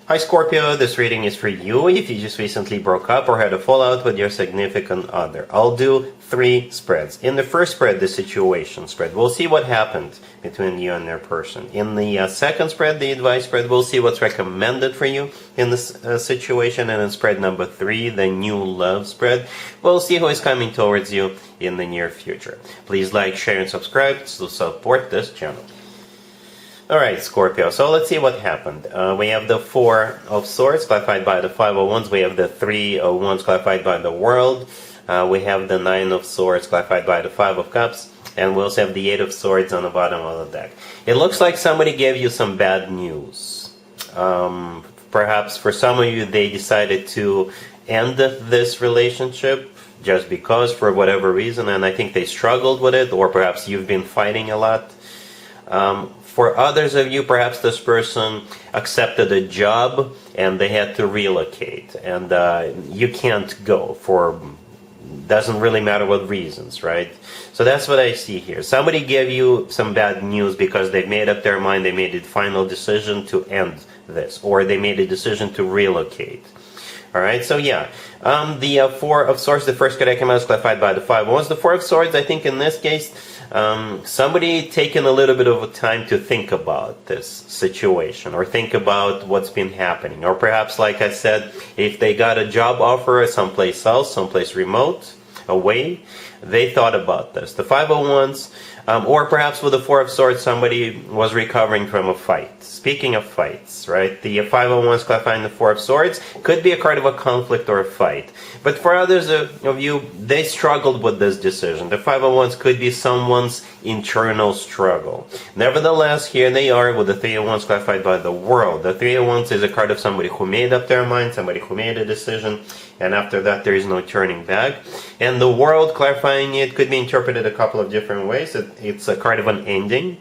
Hi Scorpio, this reading is for you if you just recently broke up or had a fallout with your significant other. I'll do 3 spreads. In the first spread, the situation spread, we'll see what happened between you and their person. In the second spread, the advice spread, we'll see what's recommended for you in this situation. And in spread number 3, the new love spread, we'll see who is coming towards you in the near future. Please like, share, and subscribe to support this channel. Alright, Scorpio, so let's see what happened. We have the 4 of Swords clarified by the 5 of Wands. We have the 3 of Wands clarified by the World. We have the 9 of Swords clarified by the 5 of Cups. And we also have the 8 of Swords on the bottom of the deck. It looks like somebody gave you some bad news. Perhaps for some of you, they decided to end this relationship just because, for whatever reason, and I think they struggled with it, or perhaps you've been fighting a lot. For others of you, perhaps this person accepted a job and they had to relocate, and you can't go for, doesn't really matter what reasons, right? So that's what I see here. Somebody gave you some bad news because they made up their mind, they made a final decision to end this, or they made a decision to relocate. Alright, so yeah, the 4 of Swords, the first card I came out is clarified by the 5 of Wands. The 4 of Swords, I think in this case, somebody taken a little bit of time to think about this situation, or think about what's been happening, or perhaps, like I said, if they got a job offer someplace else, someplace remote, away, they thought about this. The 5 of Wands, or perhaps with the 4 of Swords, somebody was recovering from a fight. Speaking of fights, right, the 5 of Wands clarifying the 4 of Swords could be a card of a conflict or a fight. But for others of you, they struggled with this decision. The 5 of Wands could be someone's internal struggle. Nevertheless, here they are with the 3 of Wands clarified by the World. The 3 of Wands is a card of somebody who made up their mind, somebody who made a decision, and after that there is no turning back. And the World, clarifying it, could be interpreted a couple of different ways. It's a card of an ending,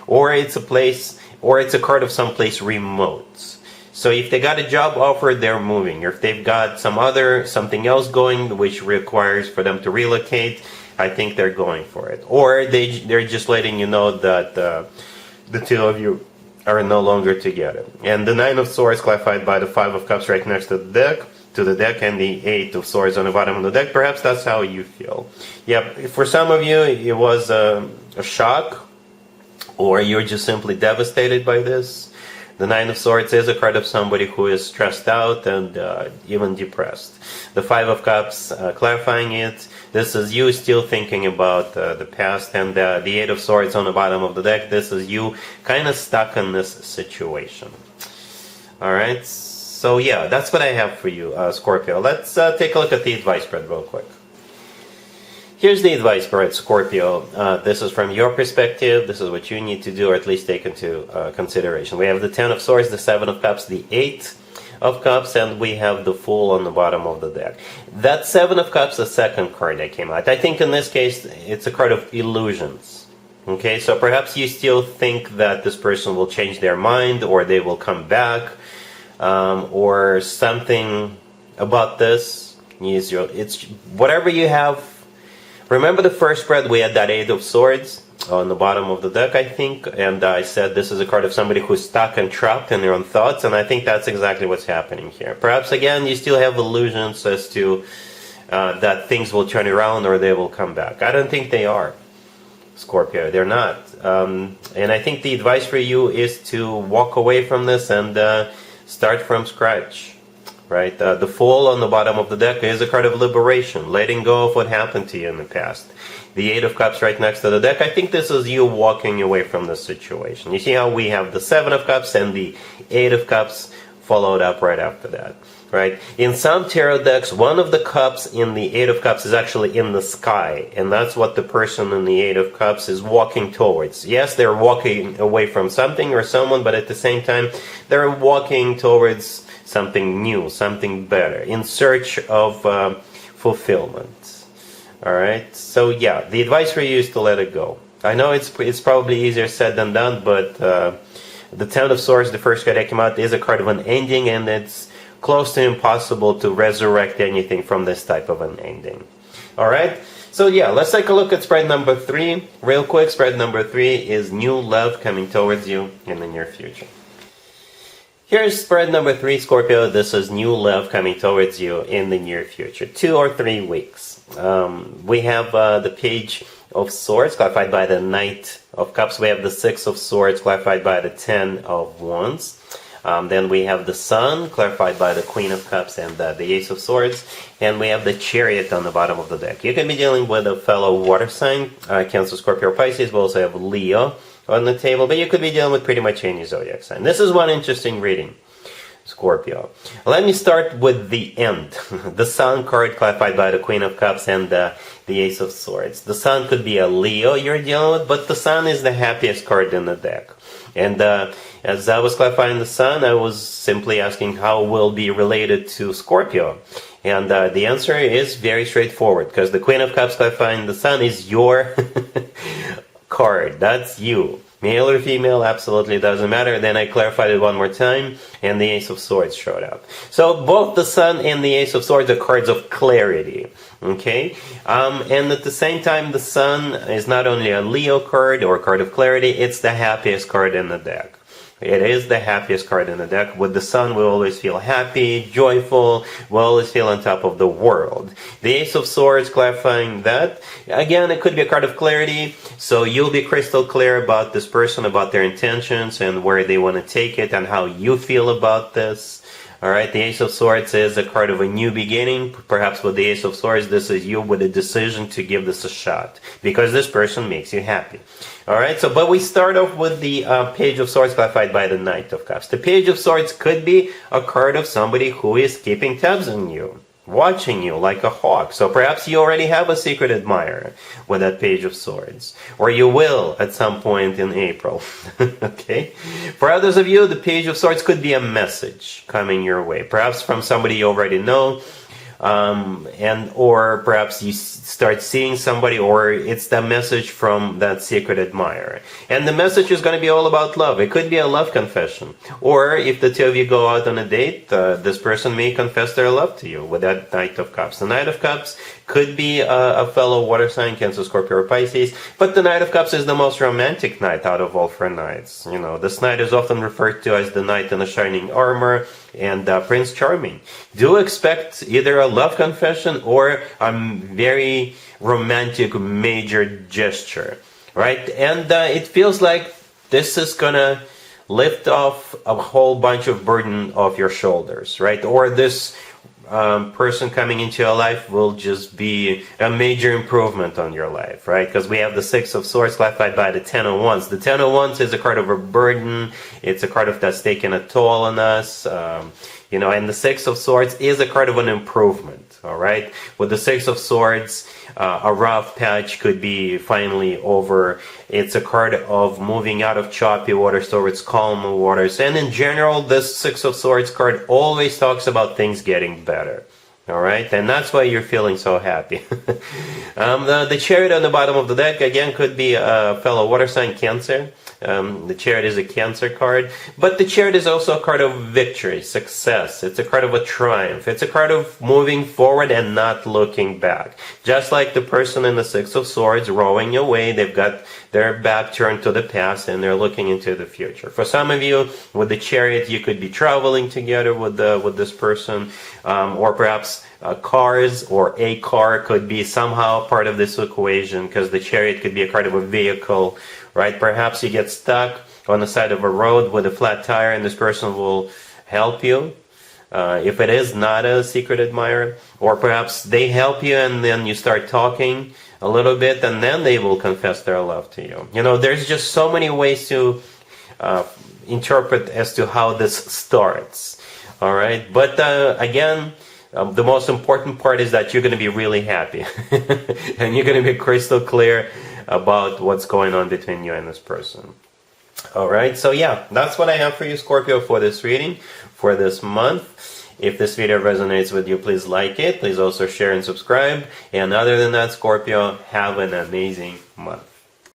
or it's a place, or it's a card of someplace remote. So if they got a job offer, they're moving. Or if they've got something else going which requires for them to relocate, I think they're going for it. Or they're just letting you know that the two of you are no longer together. And the 9 of Swords clarified by the 5 of Cups right next to the deck, and the 8 of Swords on the bottom of the deck. Perhaps that's how you feel. Yep, for some of you it was a shock, or you're just simply devastated by this. The 9 of Swords is a card of somebody who is stressed out and even depressed. The 5 of Cups, clarifying it, this is you still thinking about the past. And the 8 of Swords on the bottom of the deck, this is you kind of stuck in this situation. Alright, so yeah, that's what I have for you, Scorpio. Let's take a look at the advice spread real quick. Here's the advice spread, Scorpio. This is from your perspective. This is what you need to do, or at least take into consideration. We have the 10 of Swords, the 7 of Cups, the 8 of Cups, and we have the Fool on the bottom of the deck. That 7 of Cups, the second card that came out. I think in this case, it's a card of illusions. Okay, so perhaps you still think that this person will change their mind, or they will come back, or something about this. It's whatever you have. Remember the first spread, we had that 8 of Swords on the bottom of the deck, I think, and I said this is a card of somebody who's stuck and trapped in their own thoughts, and I think that's exactly what's happening here. Perhaps, again, you still have illusions as to that things will turn around or they will come back. I don't think they are, Scorpio. They're not. And I think the advice for you is to walk away from this and start from scratch. Right, the Fool on the bottom of the deck is a card of liberation, letting go of what happened to you in the past. The 8 of Cups right next to the deck, I think this is you walking away from the situation. You see how we have the 7 of Cups and the 8 of Cups followed up right after that. Right? In some tarot decks, one of the cups in the 8 of Cups is actually in the sky, and that's what the person in the 8 of Cups is walking towards. Yes, they're walking away from something or someone, but at the same time, they're walking towards something new, something better, in search of fulfillment. Alright, so yeah, the advice for you is to let it go. I know it's probably easier said than done, but the 10 of Swords, the first card that came out, is a card of an ending, and it's close to impossible to resurrect anything from this type of an ending. Alright, so yeah, let's take a look at spread number 3 real quick. Spread number 3 is new love coming towards you in the near future. Here's spread number 3, Scorpio. This is new love coming towards you in the near future, 2 or 3 weeks. We have the Page of Swords, clarified by the Knight of Cups. We have the Six of Swords, clarified by the Ten of Wands. Then we have the Sun, clarified by the Queen of Cups and the Ace of Swords. And we have the Chariot on the bottom of the deck. You can be dealing with a fellow water sign, Cancer, Scorpio, or Pisces. We also have Leo on the table, but you could be dealing with pretty much any zodiac sign. This is one interesting reading, Scorpio. Let me start with the end. The Sun card, clarified by the Queen of Cups and the Ace of Swords. The Sun could be a Leo you're dealing with, but the Sun is the happiest card in the deck. And as I was clarifying the Sun, I was simply asking how it will be related to Scorpio. And the answer is very straightforward, because the Queen of Cups clarifying the Sun is your card. That's you. Male or female, absolutely doesn't matter. Then I clarified it one more time, and the Ace of Swords showed up. So both the Sun and the Ace of Swords are cards of clarity. Okay? And at the same time, the Sun is not only a Leo card or a card of clarity, it's the happiest card in the deck. It is the happiest card in the deck. With the Sun, we always feel happy, joyful, we always feel on top of the world. The Ace of Swords, clarifying that. Again, it could be a card of clarity, so you'll be crystal clear about this person, about their intentions, and where they want to take it, and how you feel about this. Alright, the Ace of Swords is a card of a new beginning. Perhaps with the Ace of Swords, this is you with a decision to give this a shot, because this person makes you happy. Alright, so but we start off with the Page of Swords, clarified by the Knight of Cups. The Page of Swords could be a card of somebody who is keeping tabs on you, watching you like a hawk. So perhaps you already have a secret admirer with that Page of Swords, or you will at some point in April. Okay? For others of you, the Page of Swords could be a message coming your way, perhaps from somebody you already know, or perhaps you start seeing somebody, or it's the message from that secret admirer. And the message is going to be all about love. It could be a love confession. Or if the two of you go out on a date, this person may confess their love to you with that Knight of Cups. The Knight of Cups could be a fellow water sign, Cancer, Scorpio, or Pisces, but the Knight of Cups is the most romantic knight out of all 4 knights. You know, this knight is often referred to as the knight in the shining armor, and Prince Charming. Do expect either a love confession or a very romantic major gesture, right? And it feels like this is gonna lift off a whole bunch of burden off your shoulders, right? Or this person coming into your life will just be a major improvement on your life, right? Because we have the Six of Swords, clarified by the Ten of Wands. The Ten of Wands is a card of a burden. It's a card of that's taken a toll on us. You know, and the Six of Swords is a card of an improvement, all right? With the Six of Swords, a rough patch could be finally over. It's a card of moving out of choppy waters towards calm waters. And in general, this Six of Swords card always talks about things getting better. All right, and that's why you're feeling so happy. The Chariot on the bottom of the deck, again, could be a fellow water sign, Cancer. The Chariot is a Cancer card, but the Chariot is also a card of victory, success. It's a card of a triumph. It's a card of moving forward and not looking back. Just like the person in the Six of Swords rowing away, they've got their back turned to the past and they're looking into the future. For some of you, with the Chariot, you could be traveling together with this person, or perhaps cars or a car could be somehow part of this equation, because the Chariot could be a card of a vehicle, right? Perhaps you get stuck on the side of a road with a flat tire and this person will help you, if it is not a secret admirer. Or perhaps they help you and then you start talking a little bit and then they will confess their love to you. You know, there's just so many ways to interpret as to how this starts. All right, but again, the most important part is that you're going to be really happy and you're going to be crystal clear about what's going on between you and this person. All right, so yeah, that's what I have for you, Scorpio, for this reading for this month. If this video resonates with you, please like it. Please also share and subscribe. And other than that, Scorpio, have an amazing month.